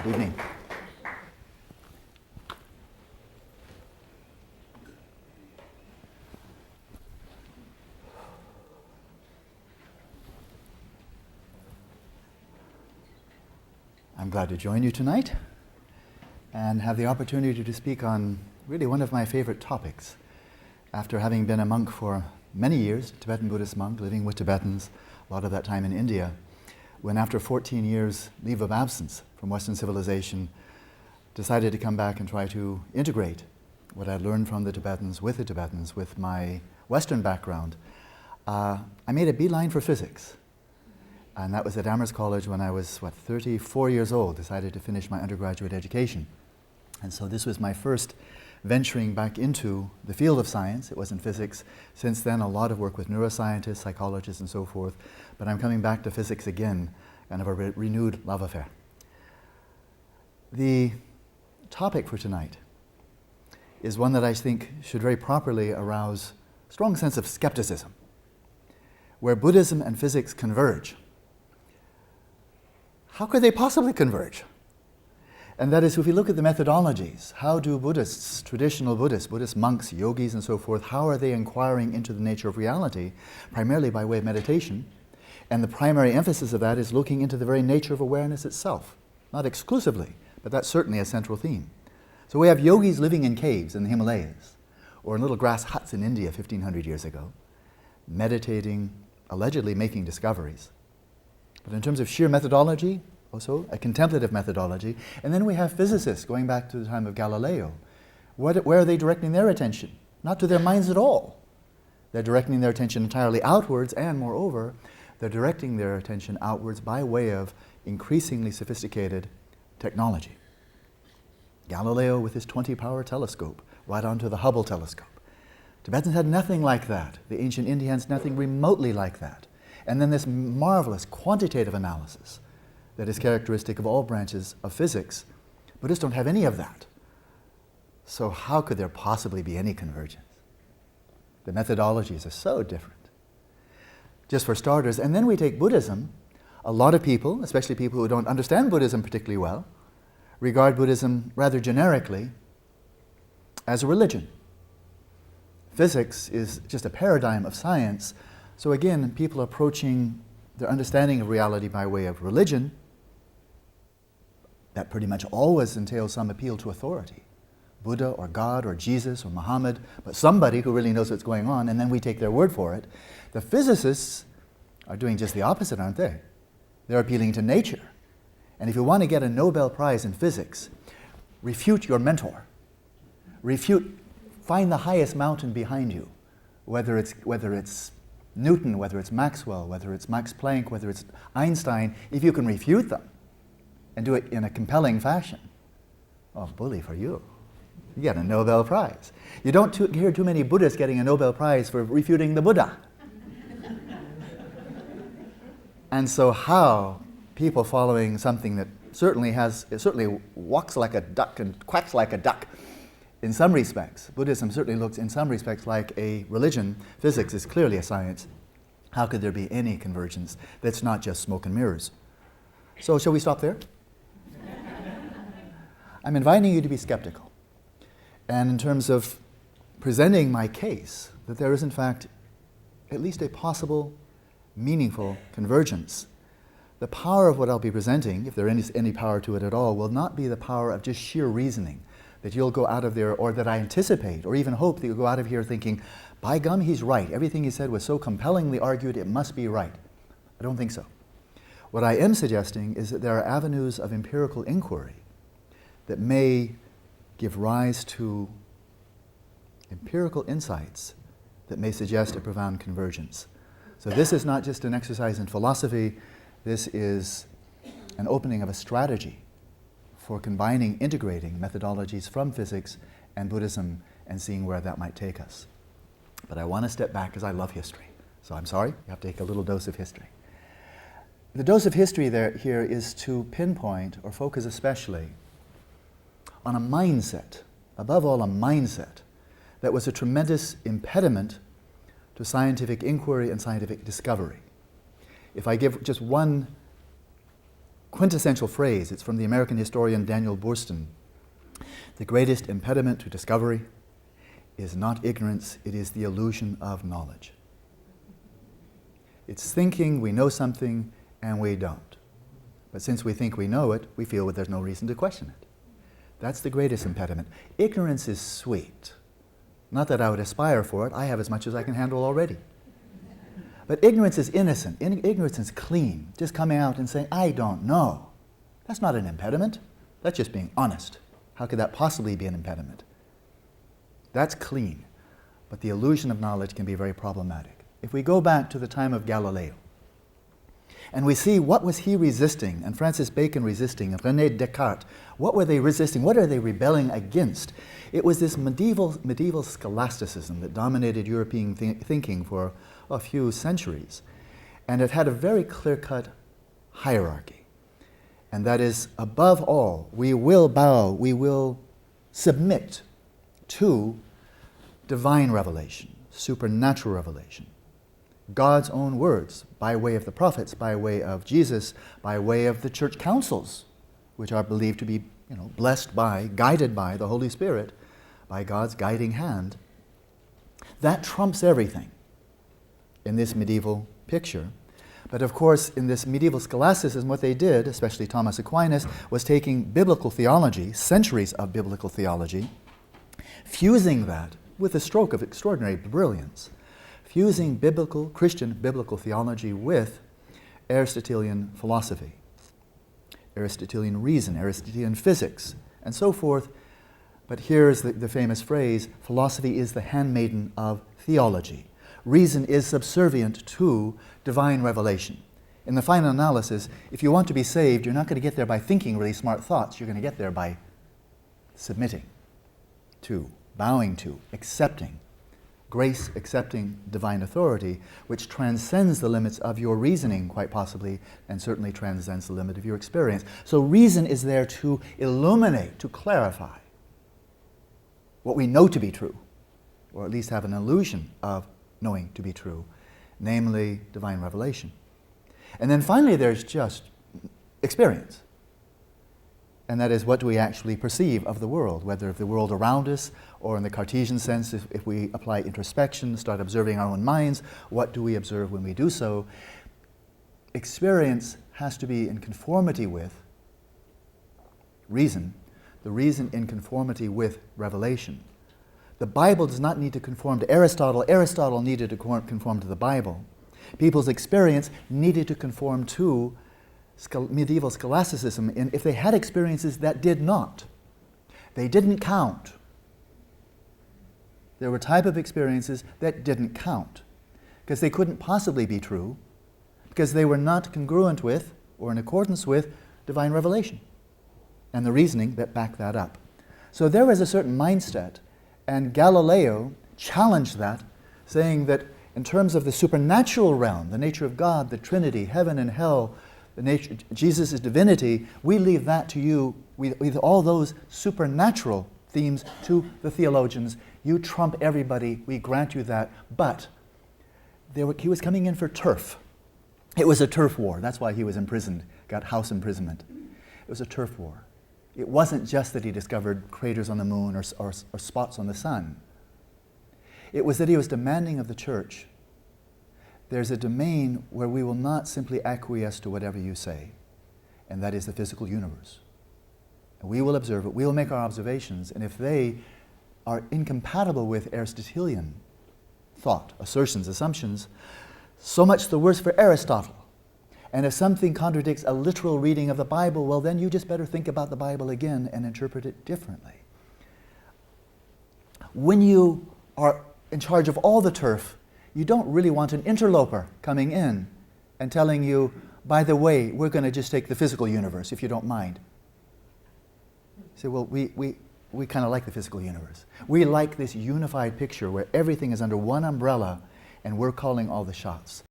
Evening. I'm glad to join you tonight and have the opportunity to speak on really one of my favorite topics. After having been a monk for many years, Tibetan Buddhist monk, living with Tibetans, a lot of that time in India, when after 14 years leave of absence from Western civilization, decided to come back and try to integrate what I'd learned from the Tibetans with my Western background, I made a beeline for physics. And that was at Amherst College when I was, 34 years old, decided to finish my undergraduate education. And so this was my first venturing back into the field of science. It was in physics. Since then, a lot of work with neuroscientists, psychologists, and so forth. But I'm coming back to physics again and have a renewed love affair. The topic for tonight is one that I think should very properly arouse a strong sense of skepticism. Where Buddhism and physics converge, how could they possibly converge? And that is, if we look at the methodologies, how do Buddhists, traditional Buddhists, Buddhist monks, yogis, and so forth, how are they inquiring into the nature of reality, primarily by way of meditation? And the primary emphasis of that is looking into the very nature of awareness itself. Not exclusively, but that's certainly a central theme. So we have yogis living in caves in the Himalayas, or in little grass huts in India 1,500 years ago, meditating, allegedly making discoveries. But in terms of sheer methodology, also a contemplative methodology. And then we have physicists going back to the time of Galileo. Where are they directing their attention? Not to their minds at all. They're directing their attention entirely outwards, and moreover, they're directing their attention outwards by way of increasingly sophisticated technology. Galileo with his 20-power telescope, right onto the Hubble telescope. Tibetans had nothing like that. The ancient Indians, nothing remotely like that. And then this marvelous quantitative analysis that is characteristic of all branches of physics. Buddhists don't have any of that. So how could there possibly be any convergence? The methodologies are so different. Just for starters, and then we take Buddhism. A lot of people, especially people who don't understand Buddhism particularly well, regard Buddhism rather generically as a religion. Physics is just a paradigm of science. So again, people approaching their understanding of reality by way of religion, that pretty much always entails some appeal to authority. Buddha or God or Jesus or Muhammad, but somebody who really knows what's going on, and then we take their word for it. The physicists are doing just the opposite, aren't they? They're appealing to nature. And if you want to get a Nobel Prize in physics, refute your mentor. Find the highest mountain behind you, whether it's Newton, whether it's Maxwell, whether it's Max Planck, whether it's Einstein. If you can refute them and do it in a compelling fashion, oh, bully for you. You get a Nobel Prize. You don't hear too many Buddhists getting a Nobel Prize for refuting the Buddha. And so how people following something that certainly walks like a duck and quacks like a duck, in some respects, Buddhism certainly looks in some respects like a religion. Physics is clearly a science. How could there be any convergence that's not just smoke and mirrors? So shall we stop there? I'm inviting you to be skeptical. And in terms of presenting my case, that there is in fact at least a possible, meaningful convergence. The power of what I'll be presenting, if there is any power to it at all, will not be the power of just sheer reasoning, that you'll go out of there, or that I anticipate, or even hope that you'll go out of here thinking, by gum, he's right. Everything he said was so compellingly argued, it must be right. I don't think so. What I am suggesting is that there are avenues of empirical inquiry that may give rise to empirical insights that may suggest a profound convergence. So this is not just an exercise in philosophy. This is an opening of a strategy for combining, integrating methodologies from physics and Buddhism and seeing where that might take us. But I want to step back because I love history. So I'm sorry, you have to take a little dose of history. The dose of history here is to pinpoint or focus especially on a mindset, above all a mindset, that was a tremendous impediment to scientific inquiry and scientific discovery. If I give just one quintessential phrase. It's from the American historian Daniel Boorstin. The greatest impediment to discovery is not ignorance, it is the illusion of knowledge. It's thinking we know something and we don't. But since we think we know it, we feel that there's no reason to question it. That's the greatest impediment. Ignorance is sweet. Not that I would aspire for it. I have as much as I can handle already. But ignorance is innocent. Ignorance is clean. Just coming out and saying, I don't know. That's not an impediment. That's just being honest. How could that possibly be an impediment? That's clean. But the illusion of knowledge can be very problematic. If we go back to the time of Galileo, and we see what was he resisting, and Francis Bacon resisting, and René Descartes, what were they resisting? What are they rebelling against? It was this medieval scholasticism that dominated European thinking for a few centuries. And it had a very clear-cut hierarchy. And that is, above all, we will bow, we will submit to divine revelation, supernatural revelation. God's own words, by way of the prophets, by way of Jesus, by way of the church councils, which are believed to be, blessed by, guided by the Holy Spirit, by God's guiding hand. That trumps everything in this medieval picture. But of course, in this medieval scholasticism, what they did, especially Thomas Aquinas, was taking biblical theology, centuries of biblical theology, fusing that with a stroke of extraordinary brilliance, fusing Christian biblical theology with Aristotelian philosophy, Aristotelian reason, Aristotelian physics, and so forth. But here's the famous phrase, philosophy is the handmaiden of theology. Reason is subservient to divine revelation. In the final analysis, if you want to be saved, you're not going to get there by thinking really smart thoughts. You're going to get there by submitting to, bowing to, accepting, grace accepting divine authority, which transcends the limits of your reasoning, quite possibly, and certainly transcends the limit of your experience. So reason is there to illuminate, to clarify what we know to be true, or at least have an illusion of knowing to be true, namely divine revelation. And then finally there's just experience. And that is, what do we actually perceive of the world, whether of the world around us, or in the Cartesian sense, if we apply introspection, start observing our own minds, what do we observe when we do so? Experience has to be in conformity with reason, the reason in conformity with revelation. The Bible does not need to conform to Aristotle. Aristotle needed to conform to the Bible. People's experience needed to conform to medieval scholasticism, and if they had experiences that did not, they didn't count. There were type of experiences that didn't count because they couldn't possibly be true, because they were not congruent with or in accordance with divine revelation and the reasoning that backed that up. So there was a certain mindset, and Galileo challenged that, saying that in terms of the supernatural realm, the nature of God, the Trinity, heaven and hell, the nature, Jesus' divinity, we leave that to you, with all those supernatural themes, to the theologians. You trump everybody, we grant you that. But he was coming in for turf. It was a turf war. That's why he was imprisoned, got house imprisonment. It was a turf war. It wasn't just that he discovered craters on the moon or spots on the sun. It was that he was demanding of the church, there's a domain where we will not simply acquiesce to whatever you say, and that is the physical universe. And we will observe it, we will make our observations, and if they are incompatible with Aristotelian thought, assertions, assumptions, so much the worse for Aristotle. And if something contradicts a literal reading of the Bible, well, then you just better think about the Bible again and interpret it differently. When you are in charge of all the turf, you don't really want an interloper coming in and telling you, by the way, we're going to just take the physical universe, if you don't mind. You say, well, we kind of like the physical universe. We like this unified picture where everything is under one umbrella and we're calling all the shots.